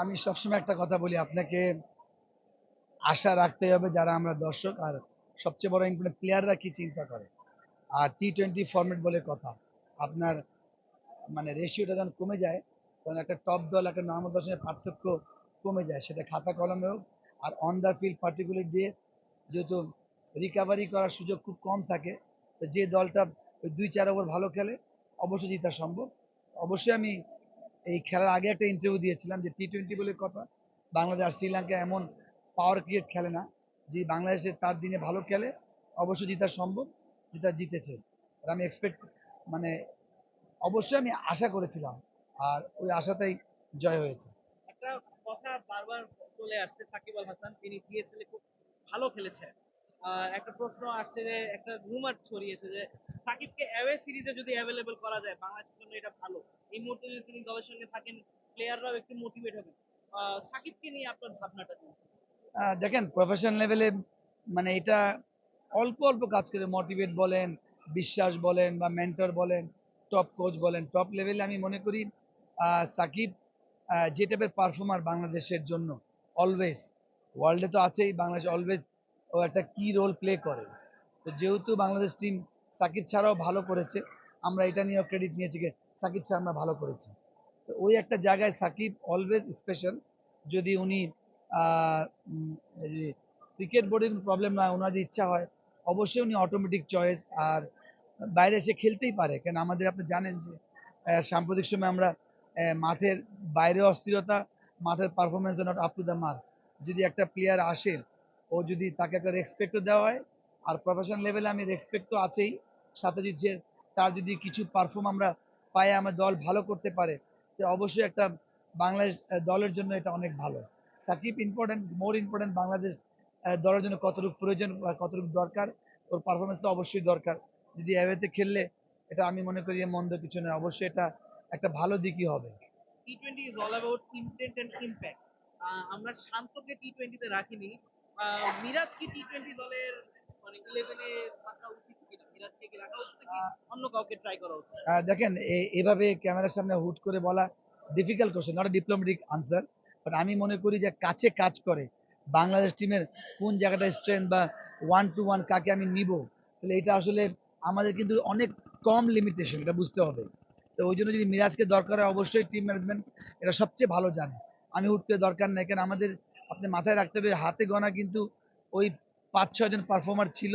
আমি সবসময় একটা কথা বলি আপনাকে, আশা রাখতে হবে যারা আমরা দর্শক, আর সবচেয়ে বড় ইম্পর্টেন্ট প্লেয়াররা কি চিন্তা করে। আর টি-20 ফরম্যাট বলে কথা, আপনার মানে রেশিওটা যখন কমে যায় তখন একটা টপ দল একটা নর্মাল দলের সঙ্গে পার্থক্য কমে যায়, সেটা খাতা কলমে হোক আর অন দ্য ফিল্ড পার্টিকুলার দিয়ে। যেহেতু রিকাভারি করার সুযোগ খুব কম থাকে, তো যে দলটা ওই 2-4 ওভার ভালো খেলে অবশ্যই জেতা সম্ভব। অবশ্যই আমি এই খেলার আগে একটা ইন্টারভিউ দিয়েছিলাম যে টি-20 বলে কথা, বাংলাদেশ আর শ্রীলঙ্কা এমন পাওয়ার ক্রিকেট খেলে না। যে বাংলাদেশে তার দিনে ভালো খেলে অবশ্যই জেতা সম্ভব, যেটা জিতেছে। আর আমি এক্সপেক্ট মানে অবশ্যই আমি আশা করেছিলাম, আর ওই আশাতেই জয় হয়েছে। একটা কথা বারবার চলে আসছে, সাকিব আল হাসান তিনি পিএসএল এ খুব ভালো খেলেছেন। একটা প্রশ্ন আসছে যে একটা রুমার ছড়িয়েছে যে সাকিবকে অ্যাওয়ে সিরিজে যদি অ্যাভেলেবল করা যায় বাংলাদেশের জন্য এটা ভালো। এই মুহূর্তে যদি তিনি দলের সঙ্গে থাকেন, প্লেয়াররাও একটু মোটিভেট হবে। সাকিবকে নিয়ে আপনার ভাবনাটা কি? দেখেন প্রফেশনাল লেভেলে মানে এটা অল্প অল্প কাজ করে মোটিভেট বলেন, বিশ্বাস বলেন বা মেন্টর বলেন, টপ কোচ বলেন, টপ লেভেলে আমি মনে করি সাকিব যে টাইপের পারফর্মার বাংলাদেশের জন্য অলওয়েজ, ওয়ার্ল্ডে তো আছেই, বাংলাদেশ অলওয়েজ ও একটা কি রোল প্লে করে। তো যেহেতু বাংলাদেশ টিম সাকিব ছাড়াও ভালো করেছে, আমরা এটা নিয়েও ক্রেডিট নিয়েছি যে সাকিব ছাড়া আমরা ভালো করেছি। তো ওই একটা জায়গায় সাকিব অলওয়েজ স্পেশাল। যদি উনি ক্রিকেট বোর্ডের কোনো প্রবলেম না, ওনার যদি ইচ্ছা হয় অবশ্যই উনি অটোমেটিক চয়েস, আর বাইরে এসে খেলতেই পারে। কেন আমাদের আপনি জানেন যে সাম্প্রতিক সময় আমরা মাঠের বাইরে অস্থিরতা, মাঠের performance not up to the mark. যদি একটা প্লেয়ার আসে, ও যদি তাকে একটা রেসপেক্টও দেওয়া হয়, আর প্রফেশনাল লেভেলে আমি রেসপেক্ট তো আছেই, সাথে যদি তার যদি কিছু পারফর্ম আমরা পাই, আমার দল ভালো করতে পারে, তো অবশ্যই একটা বাংলাদেশ দলের জন্য এটা অনেক ভালো। Shakib important, more important Bangladesh দলের জন্য কতটুকু প্রয়োজন বা কতটুকু দরকার, ওর পারফরমেন্স তো অবশ্যই দরকার। যদি অ্যাওয়েতে খেললে, এটা আমি মনে করি যে মন্দ কিছু নয়, অবশ্যই এটা একটা ভালো দিকই হবে। T twenty is all about intent and impact. আমরা শান্তকে টি-টোয়েন্টিতে রাখিনি। মিরাজ কি টি-টোয়েন্টি দলের মানে 11-এ থাকা উচিত কিনা? মিরাজকে কি রাখা উচিত নাকি অন্য কাউকে ট্রাই করা উচিত? দেখেন এভাবে ক্যামেরার সামনে হুট করে বলা difficult question, not diplomatic answer. But আমি মনে করি যে কাছে কাজ করে বাংলাদেশ টিমের কোন জায়গাটা স্ট্রেংথ বা ওয়ান টু ওয়ান কাকে আমি নিব, তাহলে এটা আসলে আমাদের কিন্তু অনেক কম লিমিটেশন, এটা বুঝতে হবে। তো ওই জন্য যদি মিরাজকে দরকার হয়, অবশ্যই টিম ম্যানেজমেন্ট এটা সবচেয়ে ভালো জানে। আমি হুট করে দরকার নেই, কেন আমাদের আপনি মাথায় রাখতে হবে হাতে গোনা কিন্তু ওই 5-6 জন পারফর্মার ছিল,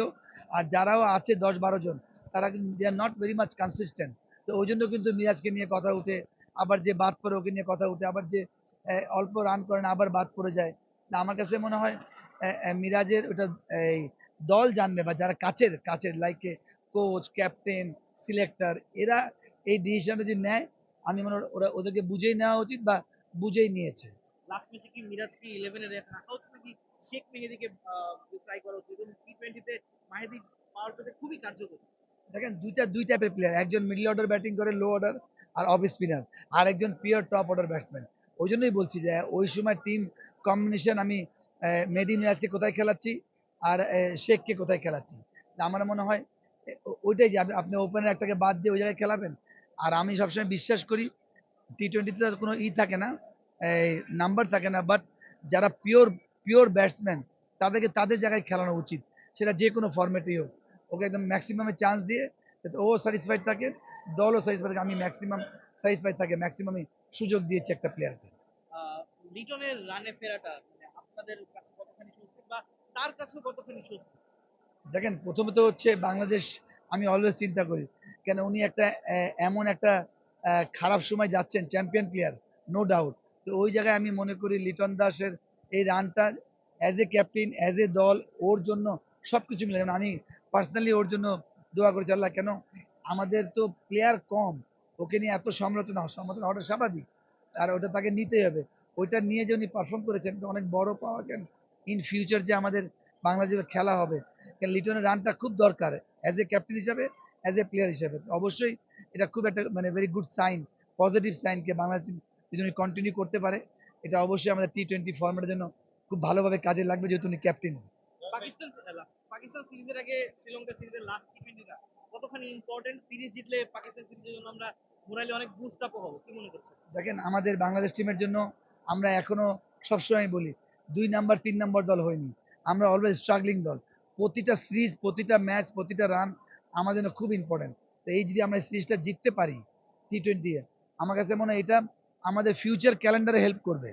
আর যারাও আছে 10-12 জন, তারা কিন্তু they are not very much consistent. তো ওই জন্য কিন্তু মিরাজকে নিয়ে কথা উঠে, আবার যে বাদ পড়ে ওকে নিয়ে কথা উঠে, আবার যে অল্প রান করে না আবার বাদ পড়ে যায়। না, আমার কাছে মনে হয় মিরাজের ওটা এই দল জানবে, বা যারা কাছের কাছের লাইক কোচ, ক্যাপ্টেন, সিলেক্টর, এরা এই ডিসিশনটা যদি নেয়, আমি মনে হয় ওরা ওদেরকে বুঝেই নেওয়া উচিত বা বুঝেই নিয়েছে। লাস্ট ম্যাচে কি মিরাজ কি 11-এ রাখা উচিত নাকি শেখ মেহেদীকে ট্রাই করা উচিত? এবং টি-টোয়েন্টিতে মাহেদী পাওয়ার প্লেতে খুবই কার্যকরী। দেখেন দুই টাইপের প্লেয়ার, একজন মিডল অর্ডার ব্যাটিং করে, লো অর্ডার আর অফ স্পিনার, আর একজন পিওর টপ অর্ডার ব্যাটসম্যান। ওই জন্যই বলছি যে ওই সময় টিম কম্বিনেশন আমি মেহেদী মিরাজকে কোথায় খেলাচ্ছি আর শেখকে কোথায় খেলাচ্ছি। আমার মনে হয় ওইটাই যে আপনি ওপেনার একটাকে বাদ দিয়ে ওই জায়গায় খেলাবেন। আর আমি সবসময় বিশ্বাস করি টি-20 তো কোনো থাকে না, এই নাম্বার থাকে না, বাট যারা পিওর পিওর ব্যাটসম্যান তাদেরকে তাদের জায়গায় খেলানো উচিত, সেটা যে কোনো ফরম্যাটেই হোক। ওকে একদম ম্যাক্সিমামে চান্স দিয়ে যাতে ও স্যাটিসফাইড থাকে, দলও স্যাটিসফাইড থাকে। আমি ম্যাক্সিমাম স্যাটিসফাইড থাকে, ম্যাক্সিমামই সুযোগ দিয়েছি একটা প্লেয়ারকে। আহ, লিটনের রানে ফেরাটা মানে আপনাদের কাছে কতখানি স্বস্তি বা তার কাছেও কতখানি স্বস্তি? দেখেন প্রথমত হচ্ছে বাংলাদেশ, আমি অলওয়েজ চিন্তা করি, কেন উনি একটা এমন একটা খারাপ সময় যাচ্ছেন, চ্যাম্পিয়ন প্লেয়ার, নো ডাউট। তো ওই জায়গায় আমি মনে করি লিটন দাসের এই রানটা as a captain, as a দল, ওর জন্য সবকিছু মিলে, যেমন আমি পার্সোনালি ওর জন্য দোয়া করেছি আল্লাহ। কেন আমাদের তো প্লেয়ার কম, ওকে নিয়ে এত সমালোচনা হওয়াটা স্বাভাবিক, আর ওটা তাকে নিতেই হবে। ওইটা নিয়ে যে উনি পারফর্ম করেছেন, এটা অনেক বড় পাওয়া। কেন ইন ফিউচার যে আমাদের বাংলাদেশের খেলা হবে, লিটনের রানটা খুব দরকার অ্যাজ এ ক্যাপ্টেন হিসাবে, অ্যাজ এ প্লেয়ার হিসাবে। অবশ্যই এটা খুব একটা মানে ভেরি গুড সাইন, পজিটিভ সাইনকে বাংলাদেশ যদি উনি কন্টিনিউ করতে পারে, এটা অবশ্যই আমাদের টি-20 ফর্মেটের জন্য খুব ভালোভাবে কাজে লাগবে, যেহেতু উনি ক্যাপ্টেন। পাকিস্তান পাকিস্তান সিরিজের আগে শ্রীলঙ্কা সিরিজের লাস্ট টি-টোয়েন্টিটা কতখানি ইম্পর্টেন্ট? সিরিজ জিতলে পাকিস্তান সিরিজের জন্য আমরা মোরালি অনেক বুস্ট আপ হবো, কি মনে করছেন? দেখেন আমাদের বাংলাদেশ টিমের জন্য আমরা এখনো সবসময় বলি 2 নাম্বার 3 নাম্বার দল হয়নি, আমরা অলওয়েজ স্ট্রাগলিং দল। প্রতিটা সিরিজ, প্রতিটা ম্যাচ, প্রতিটা রান আমাদের জন্য খুব ইম্পর্টেন্ট। তো এই যদি আমরা সিরিজটা জিততে পারি T20 এ, আমার কাছে মনে হয় এটা আমাদের ফিউচার ক্যালেন্ডারে হেল্প করবে।